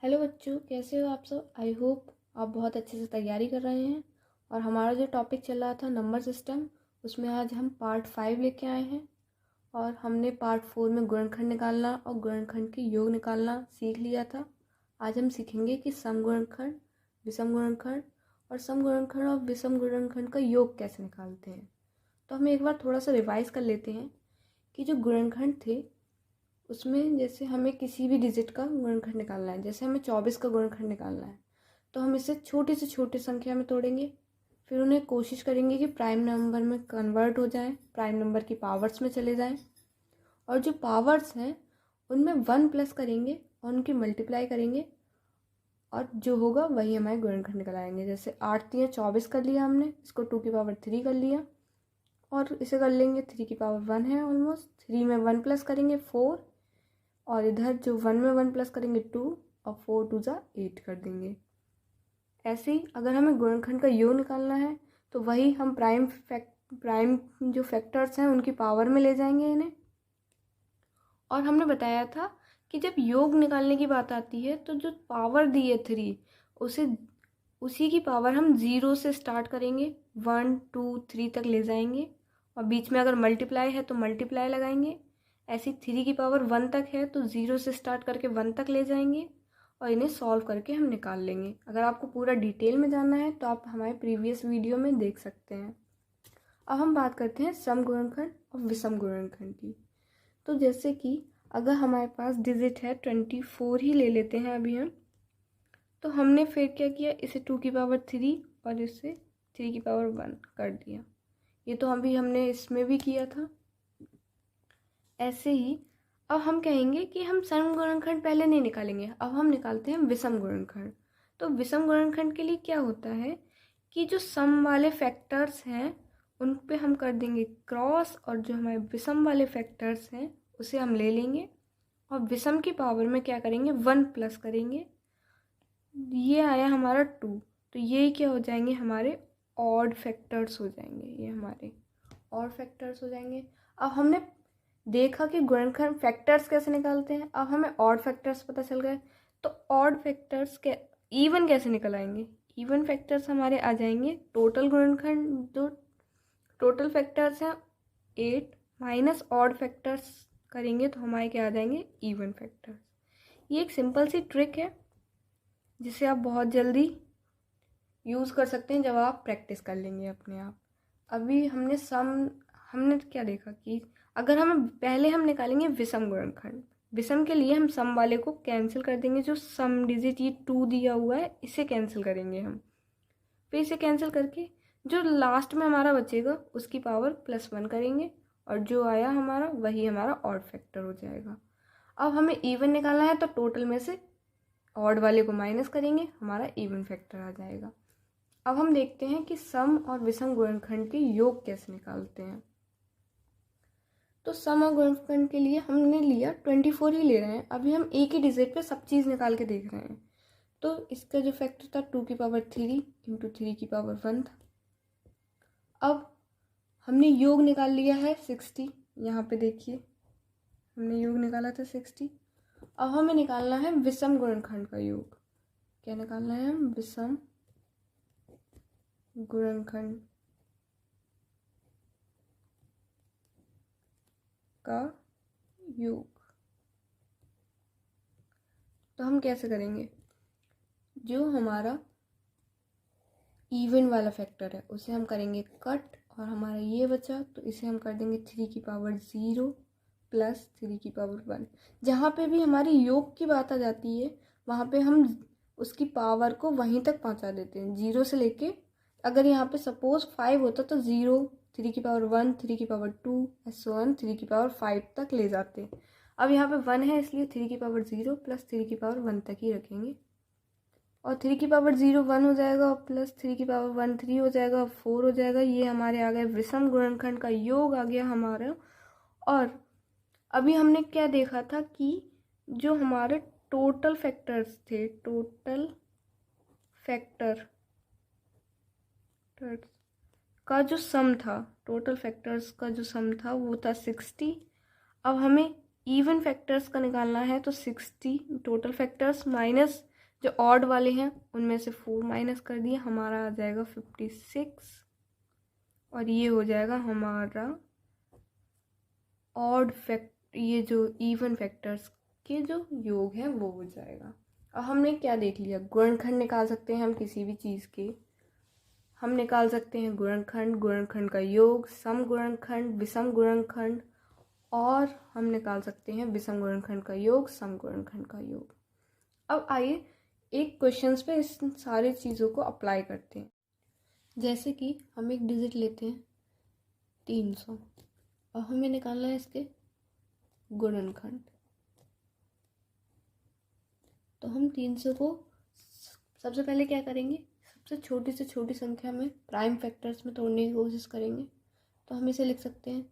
Hello बच्चों, कैसे हो आप सब। आई होप आप बहुत अच्छे से तैयारी कर रहे हैं। और हमारा जो टॉपिक चल रहा था नंबर सिस्टम, उसमें आज हम पार्ट 5 लेके आए हैं। और हमने पार्ट 4 में गुणनखंड निकालना और गुणनखंड के योग निकालना सीख लिया था। आज हम सीखेंगे कि सम गुणनखंड, विषम गुणनखंड और सम गुणनखंड और विषम गुणनखंड का योग कैसे निकालते हैं। तो हम एक बार थोड़ा सा रिवाइज कर लेते हैं कि जो गुणनखंड थे उसमें जैसे हमें किसी भी डिजिट का गुणनखंड निकालना है। जैसे हमें 24 का गुणनखंड निकालना है तो हम इसे छोटे से छोटे संख्या में तोड़ेंगे, फिर उन्हें कोशिश करेंगे कि प्राइम नंबर में कन्वर्ट हो जाएं, प्राइम नंबर की पावर्स में चले जाएं। और जो पावर्स हैं उनमें 1 प्लस करेंगे और उनकी मल्टीप्लाई करेंगे और जो होगा वही हमारे गुणनखंड निकल आएंगे। जैसे 8 3 24 कर लिया हमने, इसको 2 की पावर 3 कर लिया और इसे कर लेंगे 3 की पावर 1 है ऑलमोस्ट। 3 में 1 प्लस करेंगे 4 और इधर जो 1 में 1 प्लस करेंगे 2 और 4 2 जा 8 कर देंगे। ऐसे ही अगर हमें गुणनखंड का योग निकालना है तो वही हम प्राइम जो फैक्टर्स हैं उनकी पावर में ले जाएंगे इन्हें। और हमने बताया था कि जब योग निकालने की बात आती है तो जो पावर दी है 3 उसी की पावर हम 0 से स्टार्ट करेंगे, 1 2 3 तक ले जाएंगे और बीच में अगर मल्टीप्लाई है तो मल्टीप्लाई लगाएंगे। ऐसी 3 की पावर 1 तक है तो 0 से स्टार्ट करके 1 तक ले जाएंगे और इन्हें सॉल्व करके हम निकाल लेंगे। अगर आपको पूरा डिटेल में जानना है तो आप हमारे प्रीवियस वीडियो में देख सकते हैं। अब हम बात करते हैं सम गुणनखंड और विषम गुणनखंड की। तो जैसे कि अगर हमारे पास डिजिट है 24 ही ले लेते हैं अभी हम, तो हमने फिर क्या किया, इसे 2 की पावर 3 और इसे 3 की पावर 1 कर दिया। ये तो अभी हमने इसमें भी किया था। ऐसे ही अब हम कहेंगे कि हम सम गुणनखंड पहले नहीं निकालेंगे, अब हम निकालते हैं विषम गुणनखंड। तो विषम गुणनखंड के लिए क्या होता है कि जो सम वाले फैक्टर्स हैं उन पे हम कर देंगे क्रॉस और जो हमारे विषम वाले फैक्टर्स हैं उसे हम ले लेंगे और विषम की पावर में क्या करेंगे 1 प्लस करेंगे। ये आया हमारा 2, तो ये क्या हो जाएंगे हमारे ऑड फैक्टर्स हो जाएंगे, ये हमारे ऑड फैक्टर्स हो जाएंगे। अब हमने देखा कि गुणनखंड फैक्टर्स कैसे निकालते हैं, अब हमें ऑड फैक्टर्स पता चल गए। तो ऑड फैक्टर्स के इवन कैसे निकल आएंगे, इवन फैक्टर्स हमारे आ जाएंगे टोटल गुणनखंड जो टोटल फैक्टर्स हैं 8 माइनस ऑड फैक्टर्स करेंगे तो हमारे क्या आ जाएंगे इवन फैक्टर्स। ये एक सिंपल सी ट्रिक है जिसे आप बहुत जल्दी यूज़ कर सकते हैं जब आप प्रैक्टिस कर लेंगे अपने आप। अभी हमने क्या देखा कि अगर हमें पहले हम निकालेंगे विषम गुणनखंड। विषम के लिए हम सम वाले को कैंसिल कर देंगे, जो सम डिजिट ये 2 दिया हुआ है इसे कैंसिल करेंगे हम। फिर इसे कैंसिल करके जो लास्ट में हमारा बचेगा उसकी पावर +1 करेंगे और जो आया हमारा वही हमारा ऑड फैक्टर हो जाएगा। अब हमें इवन निकालना है तो टोटल में से ऑड वाले को माइनस करेंगे, हमारा इवन फैक्टर आ जाएगा। अब हम देखते हैं कि सम और विषम गुणनखंड के योग कैसे निकालते हैं। तो सम और गुणनखंड के लिए हमने लिया 24 ही ले रहे हैं। अभी हम एक ही डिजिट पे सब चीज़ निकाल के देख रहे हैं। तो इसका जो फैक्टर था 2 की पावर 3 इंटू 3 की पावर 1 था। अब हमने योग निकाल लिया है 60, यहाँ पे देखिए हमने योग निकाला था 60। अब हमें निकालना है विषम गुणनखंड का योग। क्या निकालना है हम, विषम गुणनखंड का योग। तो हम कैसे करेंगे, जो हमारा इवन वाला फैक्टर है उसे हम करेंगे कट और हमारा ये बचा तो इसे हम कर देंगे 3 की पावर 0 प्लस 3 की पावर 1। जहाँ पे भी हमारी योग की बात आ जाती है वहाँ पे हम उसकी पावर को वहीं तक पहुँचा देते हैं, 0 से लेके अगर यहाँ पे सपोज 5 होता तो 0 3 की पावर 1 3 की पावर 2 ऐसे 1 3 की पावर 5 तक ले जाते हैं। अब यहाँ पे 1 है इसलिए 3 की पावर 0 प्लस 3 की पावर 1 तक ही रखेंगे और 3 की पावर 0 1 हो जाएगा और प्लस 3 की पावर 1 3 हो जाएगा, 4 हो जाएगा। ये हमारे आ गए विषम गुणनखंड का योग आ गया हमारा। और अभी हमने क्या देखा था कि जो हमारे टोटल फैक्टर्स थे, टोटल फैक्टर का जो सम था, टोटल फैक्टर्स का जो सम था वो था 60। अब हमें इवन फैक्टर्स का निकालना है तो 60 टोटल फैक्टर्स माइनस जो ऑड वाले हैं उनमें से 4 माइनस कर दिए, हमारा आ जाएगा 56 और ये हो जाएगा हमारा ऑड फैक्ट, ये जो इवन फैक्टर्स के जो योग है वो हो जाएगा। अब हमने क्या देख लिया, गुणनखंड निकाल सकते हैं हम किसी भी चीज़ के, हम निकाल सकते हैं गुणनखंड, गुणनखंड का योग, सम गुणनखंड, विषम गुणनखंड, और हम निकाल सकते हैं विषम गुणनखंड का योग, सम गुणनखंड का योग। अब आइए एक क्वेश्चंस पे इस सारी चीज़ों को अप्लाई करते हैं। जैसे कि हम एक डिजिट लेते हैं 300 और हमें निकालना है इसके गुणनखंड। तो हम 300 को सबसे पहले क्या करेंगे, सबसे छोटी से छोटी संख्या में प्राइम फैक्टर्स में तोड़ने की कोशिश करेंगे। तो हम इसे लिख सकते हैं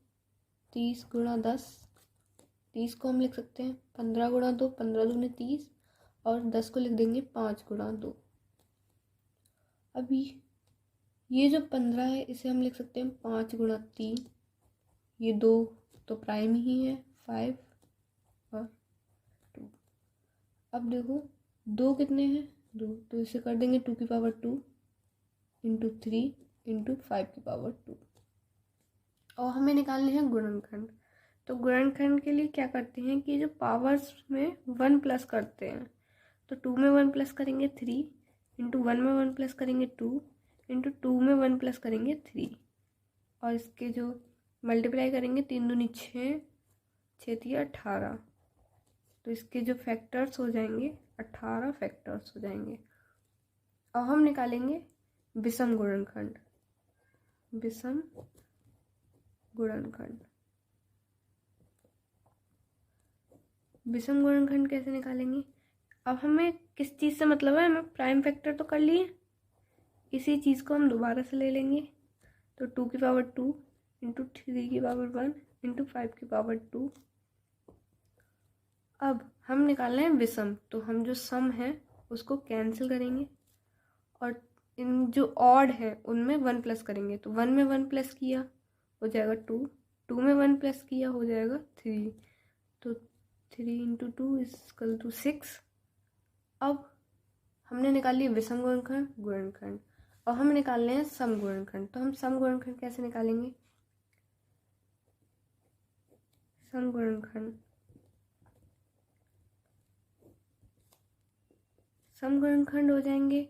30 गुणा 10, 30 को हम लिख सकते हैं 15 गुणा 2, 15 दूनी 30, और 10 को लिख देंगे 5 गुणा 2। अभी ये जो 15 है इसे हम लिख सकते हैं 5 गुणा 3, ये 2 तो प्राइम ही है, 5 और 2। अब देखो 2 कितने हैं, 2, तो इसे कर देंगे 2 की पावर 2 इंटू 3 इंटू 5 की पावर 2। और हमें निकालने हैं गुणनखंड। तो गुणनखंड के लिए क्या करते हैं कि जो पावर्स में 1 प्लस करते हैं, तो 2 में 1 प्लस करेंगे 3, इंटू 1 में 1 प्लस करेंगे 2, इंटू 2 में 1 प्लस करेंगे 3, और इसके जो मल्टीप्लाई करेंगे 3 दूनी 6, 6 तिया 18, तो इसके जो फैक्टर्स हो जाएंगे 18 फैक्टर्स हो जाएंगे। अब हम निकालेंगे विषम गुणनखंड, विषम गुणनखंड। विषम गुणनखंड कैसे निकालेंगे, अब हमें किस चीज़ से मतलब है, हमें प्राइम फैक्टर तो कर लिए, इसी चीज़ को हम दोबारा से ले लेंगे। तो 2 की पावर 2 इंटू 3 की पावर 1 इंटू 5 की पावर 2। अब हम निकालना है विषम, तो हम जो सम है उसको कैंसिल करेंगे और इन जो ऑड है उनमें 1 प्लस करेंगे। तो 1 में 1 प्लस किया हो जाएगा 2, 2 में 1 प्लस किया हो जाएगा 3, तो 3 इंटू 2 इक्वल टू 6। अब हमने निकाल लिया विषम गुणनखंड, गुणनखंड, और हम निकालने हैं सम गुणनखंड। तो हम सम गुणनखंड कैसे निकालेंगे, सम गुणनखंड, सम गुणनखंड हो जाएंगे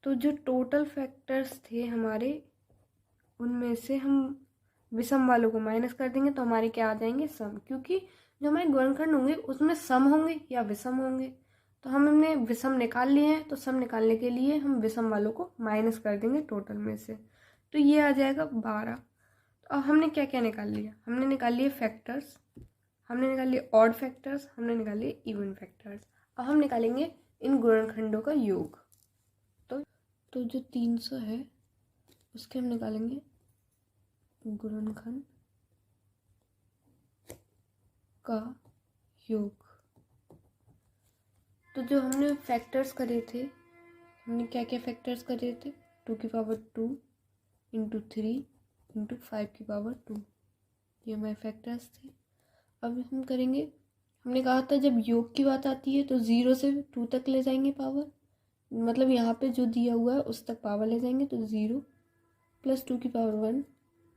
तो जो टोटल फैक्टर्स थे हमारे उनमें से हम विषम वालों को माइनस कर देंगे, तो हमारे क्या आ जाएंगे सम, क्योंकि जो हमारे गुणनखंड होंगे उसमें सम होंगे या विषम होंगे। तो हमने विषम निकाल लिए हैं, तो सम निकालने के लिए हम विषम वालों को माइनस कर देंगे टोटल में से, तो ये आ जाएगा 12। तो अब हमने क्या क्या निकाल लिया, हमने निकाल लिए फैक्टर्स, हमने निकाल लिए ऑड फैक्टर्स, हमने निकाल लिए इवन फैक्टर्स। अब हम निकालेंगे इन गुणनखंडों का योग। तो जो 300 है उसके हम निकालेंगे गुणनखंड का योग। तो जो हमने फैक्टर्स करे थे, हमने क्या क्या फैक्टर्स करे थे, 2 की पावर 2 इंटू 3 इंटू 5 की पावर 2, ये हमारे फैक्टर्स थे। अब हम करेंगे, हमने कहा था जब योग की बात आती है तो 0 से 2 तक ले जाएंगे पावर, मतलब यहाँ पे जो दिया हुआ है उस तक पावर ले जाएंगे। तो 0 प्लस 2 की पावर 1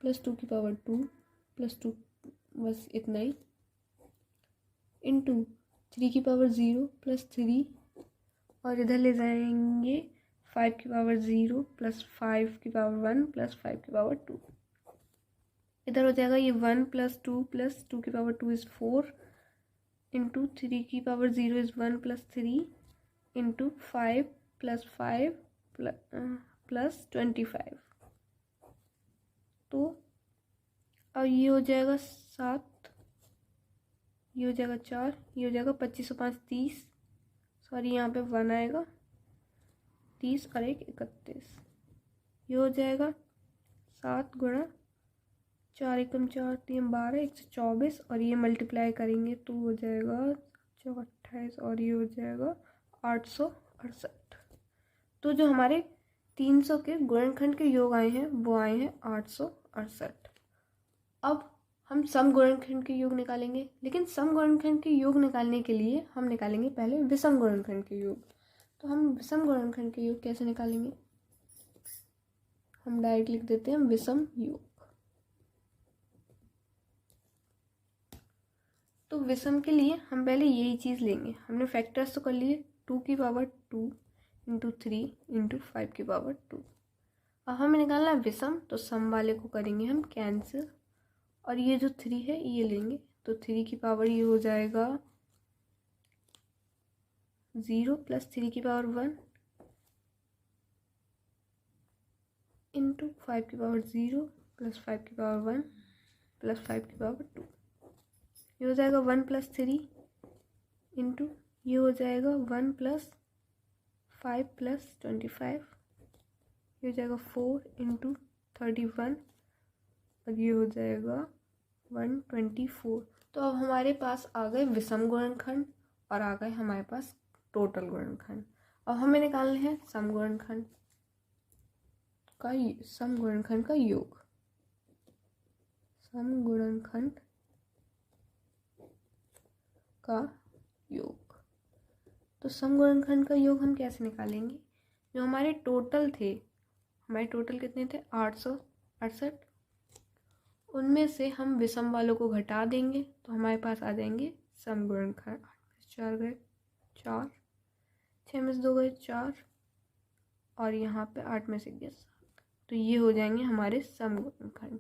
प्लस 2 की पावर 2 प्लस 2, बस इतना ही, इंटू 3 की पावर 0 प्लस 3, और इधर ले जाएंगे 5 की पावर 0 प्लस 5 की पावर 1 प्लस 5 की पावर 2। इधर हो जाएगा ये 1 प्लस 2 की पावर 2 इज़ 4 इंटू 3 की power 0 is 1 plus 3 into 5 plus 5 plus 25। तो अब ये हो जाएगा 7, ये हो जाएगा 4, ये हो जाएगा 25 और 5 30, सॉरी यहाँ पे 1 आएगा, 30 और 1 31, ये हो जाएगा 7 गुणा 4 एकम 4 3 12 124, और ये मल्टीप्लाई करेंगे तो हो जाएगा 28, और ये हो जाएगा 868। तो जो हमारे 300 के गुणनखंड के योग आए हैं वो आए हैं 868। अब हम सम गुणनखंड के योग निकालेंगे, लेकिन सम गुणनखंड के योग निकालने के लिए हम निकालेंगे पहले विषम गुणनखंड के योग। तो हम विषम गुणनखंड के योग कैसे निकालेंगे, हम डायरेक्ट लिख देते हैं विषम योग। तो विषम के लिए हम पहले यही चीज़ लेंगे, हमने फैक्टर्स तो कर लिए 2 की पावर 2 इंटू 3 इंटू 5 की पावर 2। अब हमें निकालना है विषम, तो सम वाले को करेंगे हम कैंसिल, और ये जो 3 है ये लेंगे, तो 3 की पावर ये हो जाएगा 0 प्लस 3 की पावर 1 इंटू 5 की पावर 0 प्लस 5 की पावर 1 प्लस 5 की पावर 2। ये हो जाएगा 1 प्लस 3 इंटू ये हो जाएगा 1 प्लस 5 प्लस 25, ये हो जाएगा 4 इंटू 31, और ये हो जाएगा 124। तो अब हमारे पास आ गए विषम गुणनखंड और आ गए हमारे पास टोटल गुणनखंड। अब हमें निकालने हैं सम गुणनखंड का योग। सम गुणनखंड का योग, तो सम गुणनखंड का योग हम कैसे निकालेंगे, जो हमारे टोटल थे, हमारे टोटल कितने थे 868, उनमें से हम विषम वालों को घटा देंगे, तो हमारे पास आ जाएंगे सम गुणनखंड। 8 में 4 गए 4, 6 में 2 गए 4, और यहाँ पे 8 में से गया 7, तो ये हो जाएंगे हमारे सम गुणनखंड।